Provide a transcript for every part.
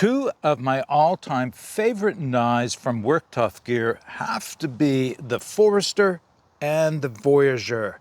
Two of my all-time favorite knives from Work Tough Gear have to be the Forester and the Voyager.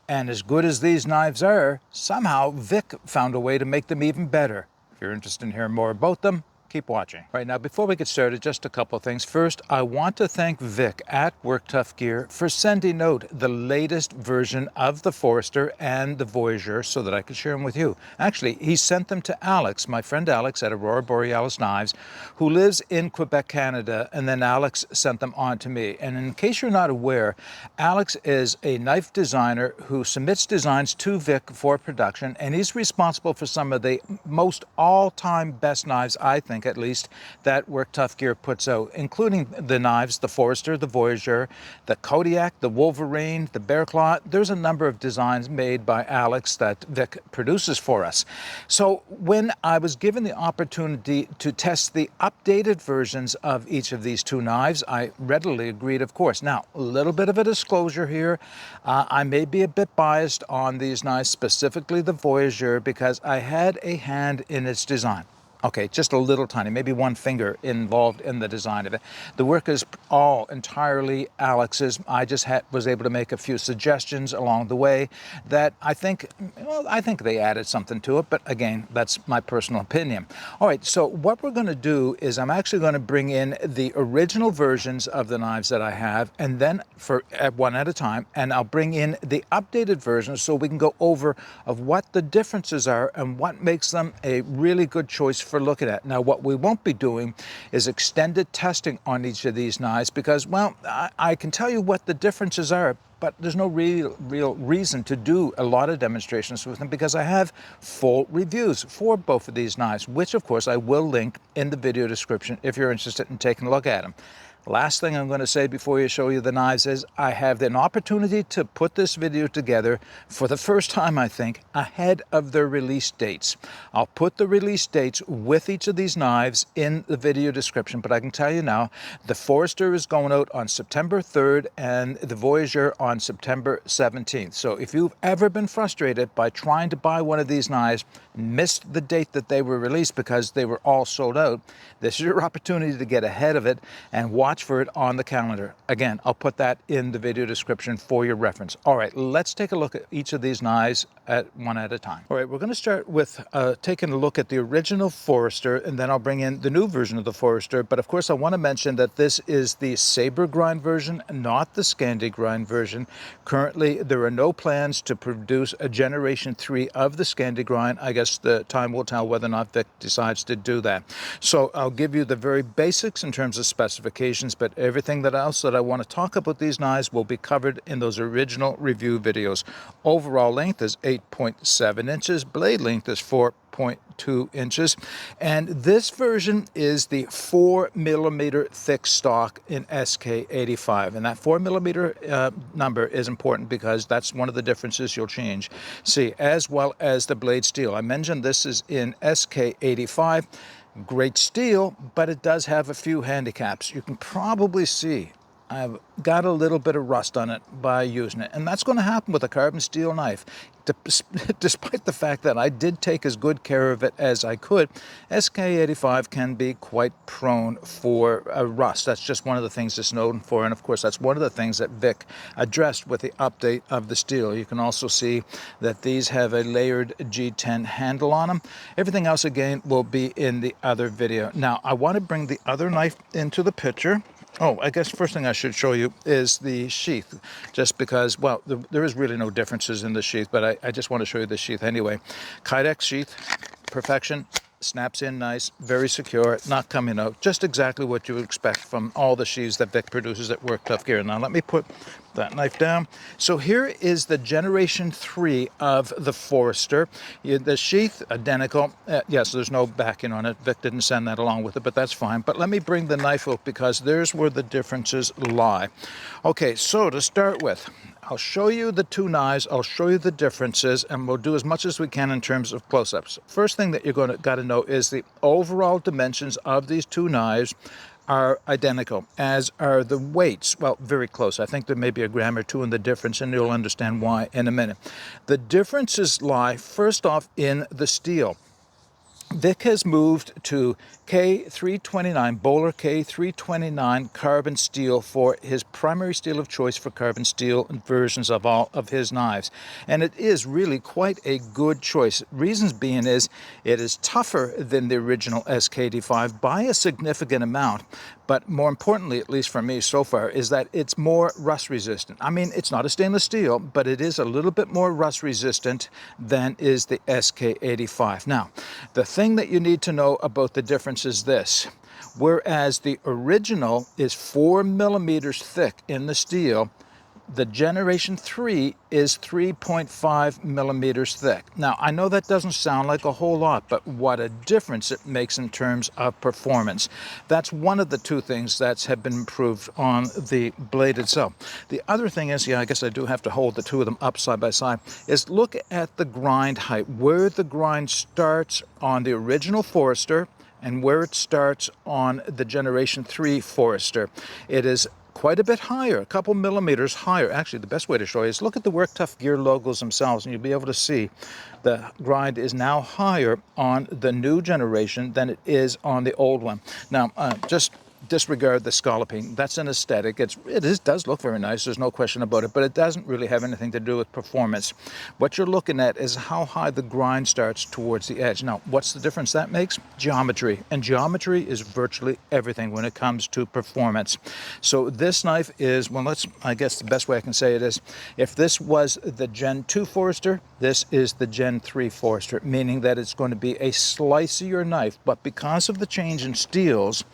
And as good as these knives are, somehow Vic found a way to make them even better. If you're interested in hearing more about them, keep watching. Right now, before we get started, just a couple of things. First, I want to thank Vic at Work Tough Gear for sending out the latest version of the Forester and the Voyager so that I could share them with you. Actually, he sent them to Alex, my friend Alex at Aurora Borealis Knives, who lives in Quebec, Canada, and then Alex sent them on to me. And in case you're not aware, Alex is a knife designer who submits designs to Vic for production, and he's responsible for some of the most all-time best knives, I think, at least, that Work Tough Gear puts out, including the knives, the Forester, the Voyager, the Kodiak, the Wolverine, the Bear Claw. There's a number of designs made by Alex that Vic produces for us. So when I was given the opportunity to test the updated versions of each of these two knives, I readily agreed, of course. Now, a little bit of a disclosure here. I may be a bit biased on these knives, specifically the Voyager, because I had a hand in its design. Okay, just a little tiny, maybe one finger involved in the design of it. The work is all entirely Alex's. I just was able to make a few suggestions along the way that I think they added something to it, but again, that's my personal opinion. All right, so what we're gonna do is I'm actually gonna bring in the original versions of the knives that I have, and then one at a time, and I'll bring in the updated versions so we can go over of what the differences are and what makes them a really good choice for looking at. Now, what we won't be doing is extended testing on each of these knives because, well, I can tell you what the differences are, but there's no real reason to do a lot of demonstrations with them because I have full reviews for both of these knives, which of course I will link in the video description if you're interested in taking a look at them. Last thing I'm going to say before you show you the knives is I have an opportunity to put this video together for the first time, I think, ahead of their release dates. I'll put the release dates with each of these knives in the video description, but I can tell you now, the Forester is going out on September 3rd and the Voyager on September 17th. So if you've ever been frustrated by trying to buy one of these knives, missed the date that they were released because they were all sold out, this is your opportunity to get ahead of it and watch for it on the calendar. Again, I'll put that in the video description for your reference. All right, let's take a look at each of these knives one at a time. All right, we're going to start with taking a look at the original Forester, and then I'll bring in the new version of the Forester. But of course, I want to mention that this is the sabre grind version, not the Scandi grind version. Currently, there are no plans to produce a Generation 3 of the Scandi grind. I guess the time will tell whether or not Vic decides to do that. So I'll give you the very basics in terms of specifications, but everything else that I want to talk about these knives will be covered in those original review videos. Overall length is 8.7 inches. Blade length is 4.2 inches. And this version is the 4mm thick stock in SK85. And that 4mm number is important because that's one of the differences you'll see, as well as the blade steel. I mentioned this is in SK85. Great steel, but it does have a few handicaps. You can probably see I've got a little bit of rust on it by using it, and that's going to happen with a carbon steel knife. Despite the fact that I did take as good care of it as I could, SK85 can be quite prone for rust. That's just one of the things it's known for, and of course that's one of the things that Vic addressed with the update of the steel. You can also see that these have a layered G10 handle on them. Everything else, again, will be in the other video. Now, I want to bring the other knife into the picture. Oh, I guess first thing I should show you is the sheath, just because, well, there is really no differences in the sheath, but I just want to show you the sheath anyway. Kydex sheath, perfection, snaps in nice, very secure, not coming out, just exactly what you would expect from all the sheaths that Vic produces at Work Tough Gear. Now let me put that knife down. So here is the Generation 3 of the Forester. The sheath, identical. Yes, there's no backing on it. Vic didn't send that along with it, but that's fine. But let me bring the knife out because there's where the differences lie. Okay, so to start with, I'll show you the two knives, I'll show you the differences, and we'll do as much as we can in terms of close-ups. First thing that you're got to know is the overall dimensions of these two knives are identical, as are the weights. Well, very close. I think there may be a gram or two in the difference, and you'll understand why in a minute. The differences lie, first off, in the steel. Vic has moved to K329, Bohler K329 carbon steel for his primary steel of choice for carbon steel versions of all of his knives. And it is really quite a good choice. Reasons being is it is tougher than the original SK85 by a significant amount. But more importantly, at least for me so far, is that it's more rust resistant. I mean, it's not a stainless steel, but it is a little bit more rust resistant than is the SK85. Now, the thing that you need to know about the difference is this. Whereas the original is 4 millimeters thick in the steel, the Generation 3 is 3.5 millimeters thick. Now, I know that doesn't sound like a whole lot, but what a difference it makes in terms of performance. That's one of the two things that have been improved on the blade itself. The other thing is, I guess I do have to hold the two of them up side by side, is look at the grind height, where the grind starts on the original Forester and where it starts on the Generation 3 Forester. It is quite a bit higher, a couple millimeters higher. Actually, the best way to show you is look at the Work Tough Gear logos themselves, and you'll be able to see the grind is now higher on the new generation than it is on the old one. Now, just disregard the scalloping. That's an aesthetic. It does look very nice, there's no question about it, but it doesn't really have anything to do with performance. What you're looking at is how high the grind starts towards the edge. Now, what's the difference that makes? Geometry. And geometry is virtually everything when it comes to performance. So this knife is, well, I guess the best way I can say it is, if this was the Gen 2 Forester, this is the Gen 3 Forester, meaning that it's going to be a slicier knife, but because of the change in steels,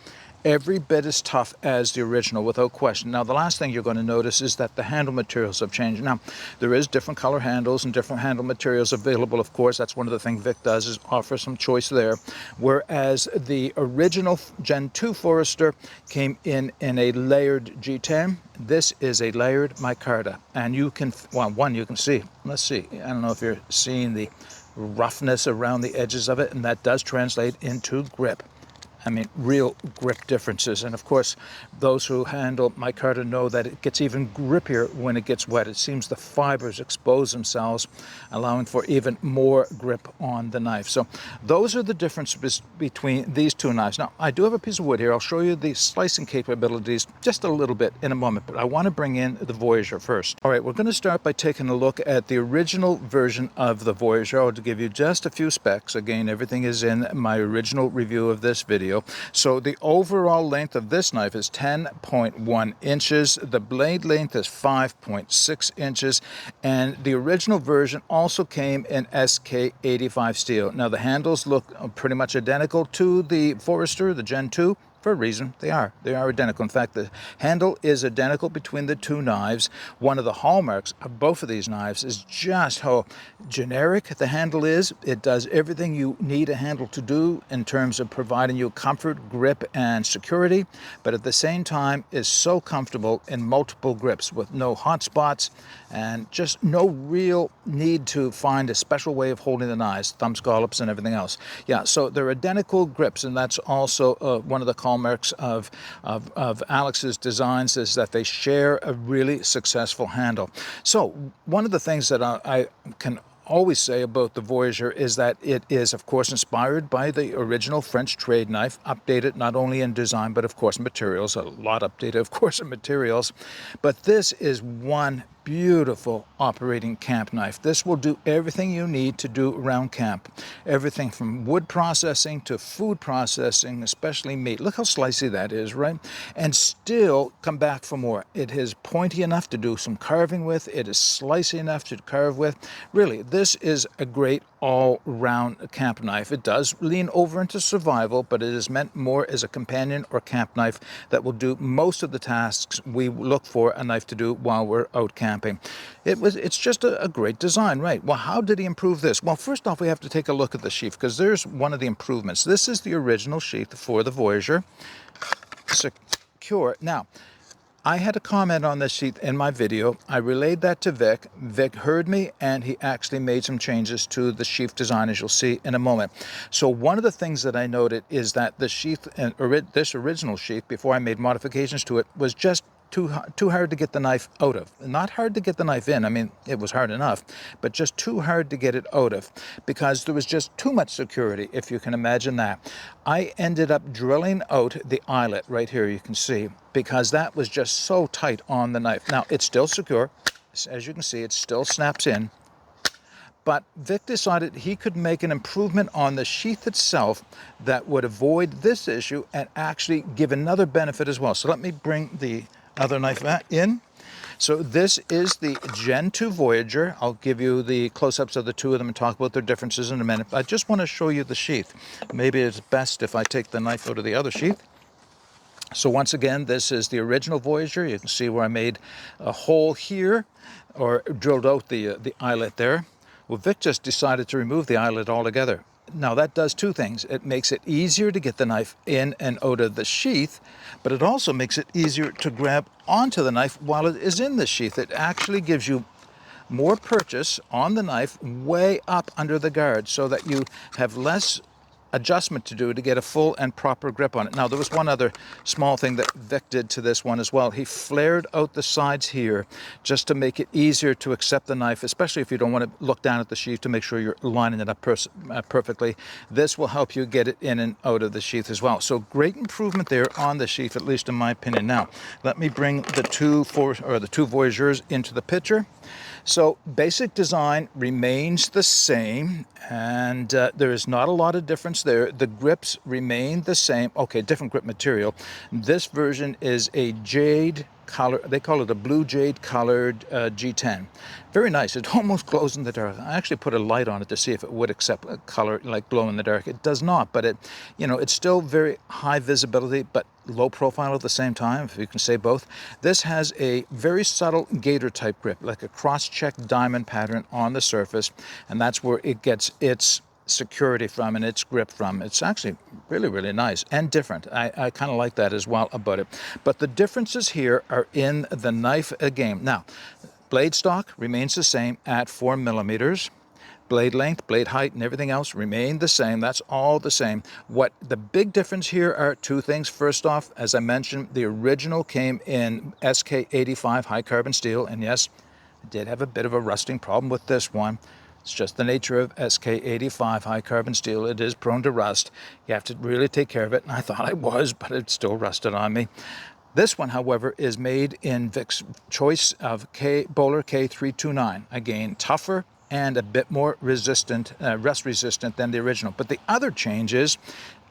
every bit as tough as the original, without question. Now, the last thing you're going to notice is that the handle materials have changed. Now, there is different color handles and different handle materials available, of course. That's one of the things Vic does, is offer some choice there. Whereas the original Gen 2 Forester came in a layered G10. This is a layered micarta. And you can, well, one, you can see. Let's see. I don't know if you're seeing the roughness around the edges of it, and that does translate into grip. I mean, real grip differences. And of course, those who handle micarta know that it gets even grippier when it gets wet. It seems the fibers expose themselves, allowing for even more grip on the knife. So those are the differences between these two knives. Now, I do have a piece of wood here. I'll show you the slicing capabilities just a little bit in a moment, but I want to bring in the Voyager first. All right, we're going to start by taking a look at the original version of the Voyager. I'll give you just a few specs. Again, everything is in my original review of this video. So the overall length of this knife is 10.1 inches. The blade length is 5.6 inches. And the original version also came in SK85 steel. Now, the handles look pretty much identical to the Forester, the Gen 2. For a reason, they are identical. In fact, the handle is identical between the two knives. One of the hallmarks of both of these knives is just how generic the handle is. It does everything you need a handle to do in terms of providing you comfort, grip, and security, but at the same time is so comfortable in multiple grips with no hot spots and just no real need to find a special way of holding the knives, thumb scallops and everything else. Yeah, so they're identical grips, and that's also one of the hallmarks of Alex's designs, is that they share a really successful handle. So one of the things that I can always say about the Voyager is that it is, of course, inspired by the original French trade knife, updated not only in design, but of course materials, a lot updated, of course, in materials. But this is one beautiful operating camp knife. This will do everything you need to do around camp. Everything from wood processing to food processing, especially meat. Look how slicey that is, right? And still come back for more. It is pointy enough to do some carving with. It is slicey enough to carve with. Really, this is a great all-round camp knife. It does lean over into survival, but it is meant more as a companion or camp knife that will do most of the tasks we look for a knife to do while we're out camping. It's just a great design, right? Well, how did he improve this? Well, first off, we have to take a look at the sheath, because there's one of the improvements. This is the original sheath for the Voyager. Secure. Now, I had a comment on this sheath in my video. I relayed that to Vic. Vic heard me, and he actually made some changes to the sheath design, as you'll see in a moment. So one of the things that I noted is that the sheath, this original sheath, before I made modifications to it, was just too hard to get the knife out of. Not hard to get the knife in, I mean, it was hard enough, but just too hard to get it out of because there was just too much security, if you can imagine that. I ended up drilling out the eyelet right here, you can see, because that was just so tight on the knife. Now, it's still secure. As you can see, it still snaps in. But Vic decided he could make an improvement on the sheath itself that would avoid this issue and actually give another benefit as well. So let me bring the other knife in. So this is the Gen 2 Voyager. I'll give you the close-ups of the two of them and talk about their differences in a minute. I just want to show you the sheath. Maybe it's best if I take the knife out of the other sheath. So once again, this is the original Voyager. You can see where I made a hole here, or drilled out the eyelet there. Well, Vic just decided to remove the eyelet altogether. Now that does two things. It makes it easier to get the knife in and out of the sheath, but it also makes it easier to grab onto the knife while it is in the sheath. It actually gives you more purchase on the knife way up under the guard so that you have less adjustment to do to get a full and proper grip on it. Now, there was one other small thing that Vic did to this one as well. He flared out the sides here just to make it easier to accept the knife, especially if you don't want to look down at the sheath to make sure you're lining it up perfectly. This will help you get it in and out of the sheath as well. So great improvement there on the sheath, at least in my opinion. Now, let me bring the two Voyageurs into the picture. So basic design remains the same, and there is not a lot of difference there. The grips remain the same. Okay, different grip material. This version is a jade color. They call it a blue jade colored G10. Very nice. It almost glows in the dark. I actually put a light on it to see if it would accept a color like glow in the dark. It does not, but it, you know, it's still very high visibility, but low profile at the same time, if you can say both. This has a very subtle gator type grip, like a cross-check diamond pattern on the surface, and that's where it gets its security from and its grip from. It's actually really, really nice and different. I kind of like that as well about it. But the differences here are in the knife game. Now, blade stock remains the same at 4 millimeters. Blade length, blade height, and everything else remain the same. That's all the same. What the big difference here are two things. First off, as I mentioned, the original came in SK85 high carbon steel, and yes, I did have a bit of a rusting problem with this one. It's just the nature of SK85 high carbon steel. It is prone to rust. You have to really take care of it, and I thought I was, but it still rusted on me. This one, however, is made in Vic's choice of Bohler K329. Again, tougher and a bit more resistant, rust resistant than the original. But the other change is,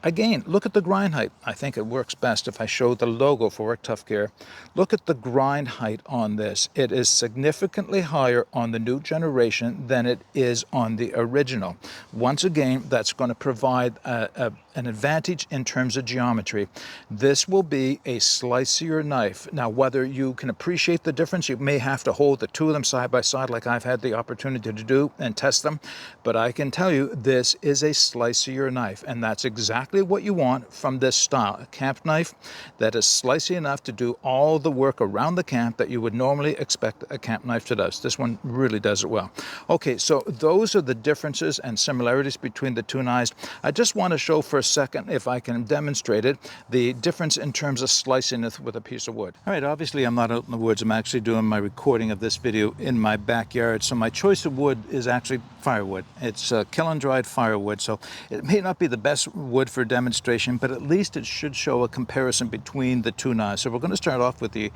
again, look at the grind height. I think it works best if I show the logo for Work Tough Gear. Look at the grind height on this. It is significantly higher on the new generation than it is on the original. Once again, that's going to provide an advantage in terms of geometry. This will be a slicier knife. Now, whether you can appreciate the difference, you may have to hold the two of them side by side like I've had the opportunity to do and test them, but I can tell you this is a slicier knife, and that's exactly what you want from this style. A camp knife that is slicey enough to do all the work around the camp that you would normally expect a camp knife to do. This one really does it well. Okay, so those are the differences and similarities between the two knives. I just want to show for a second, if I can demonstrate it, the difference in terms of slicing it with a piece of wood. All right, obviously I'm not out in the woods. I'm actually doing my recording of this video in my backyard, so my choice of wood is actually firewood. It's kiln-dried firewood, so it may not be the best wood for demonstration, but at least it should show a comparison between the two knives. So we're going to start off with the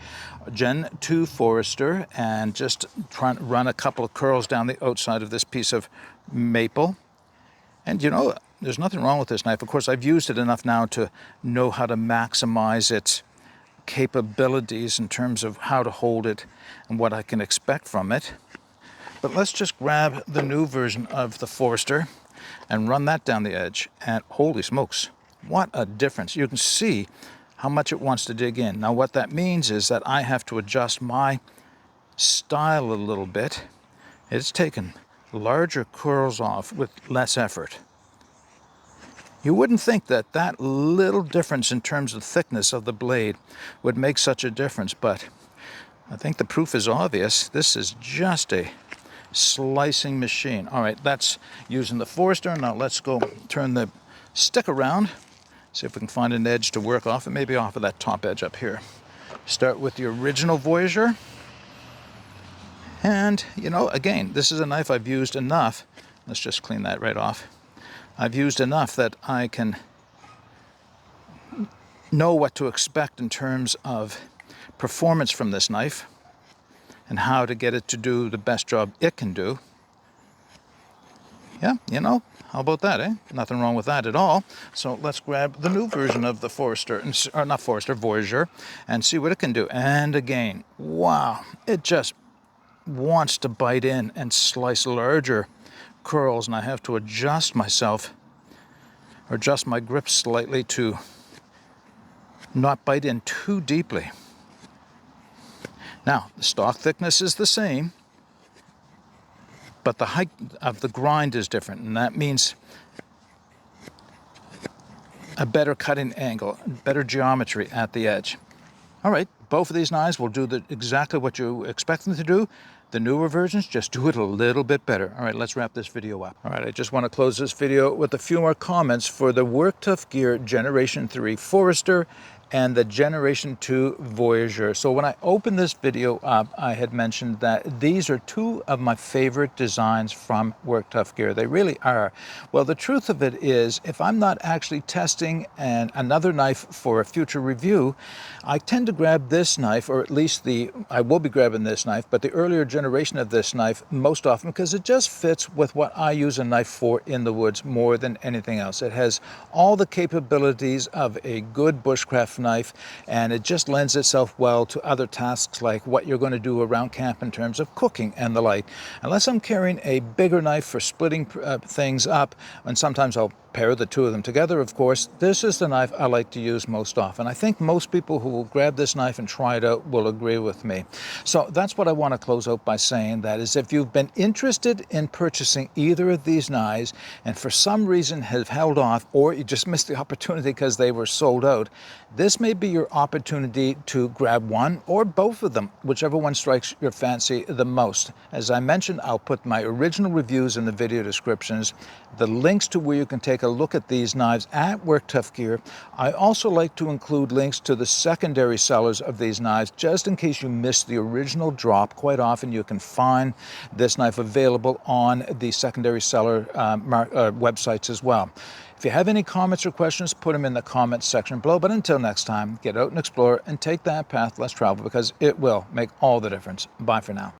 Gen 2 Forester and just try and run a couple of curls down the outside of this piece of maple. And you know, there's nothing wrong with this knife. Of course, I've used it enough now to know how to maximize its capabilities in terms of how to hold it and what I can expect from it. But let's just grab the new version of the Forester and run that down the edge, and holy smokes, what a difference. You can see how much it wants to dig in. Now what that means is that I have to adjust my style a little bit. It's taken larger curls off with less effort. You wouldn't think that that little difference in terms of thickness of the blade would make such a difference, but I think the proof is obvious. This is just a slicing machine. All right, that's using the Forester. Now let's go turn the stick around, see if we can find an edge to work off, and maybe off of that top edge up here. Start with the original Voyager. And, you know, again, this is a knife I've used enough. Let's just clean that right off. I've used enough that I can know what to expect in terms of performance from this knife and how to get it to do the best job it can do. Yeah, you know, how about that, eh? Nothing wrong with that at all. So let's grab the new version of the Voyager, and see what it can do. And again, wow, it just wants to bite in and slice larger curls, and I have to adjust myself, or adjust my grip slightly to not bite in too deeply. Now, the stock thickness is the same, but the height of the grind is different, and that means a better cutting angle, better geometry at the edge. All right, both of these knives will do exactly what you expect them to do. The newer versions just do it a little bit better. All right, let's wrap this video up. All right, I just want to close this video with a few more comments for the Work Tough Gear Generation 3 Forester and the Generation 2 Voyager. So when I opened this video up, I had mentioned that these are two of my favorite designs from Work Tough Gear. They really are. Well, the truth of it is, if I'm not actually testing another knife for a future review, I tend to grab this knife, or at least I will be grabbing this knife, but the earlier generation of this knife most often, because it just fits with what I use a knife for in the woods more than anything else. It has all the capabilities of a good bushcraft knife, and it just lends itself well to other tasks like what you're going to do around camp in terms of cooking and the like. Unless I'm carrying a bigger knife for splitting things up, and sometimes I'll pair the two of them together, of course, this is the knife I like to use most often. I think most people who will grab this knife and try it out will agree with me. So that's what I want to close out by saying, that is, if you've been interested in purchasing either of these knives and for some reason have held off, or you just missed the opportunity because they were sold out, this may be your opportunity to grab one or both of them, whichever one strikes your fancy the most. As I mentioned, I'll put my original reviews in the video descriptions, the links to where you can take a look at these knives at Work Tough Gear. I also like to include links to the secondary sellers of these knives, just in case you missed the original drop. Quite often you can find this knife available on the secondary seller websites as well. If you have any comments or questions, put them in the comments section below. But until next time, get out and explore and take that path less traveled, because it will make all the difference. Bye for now.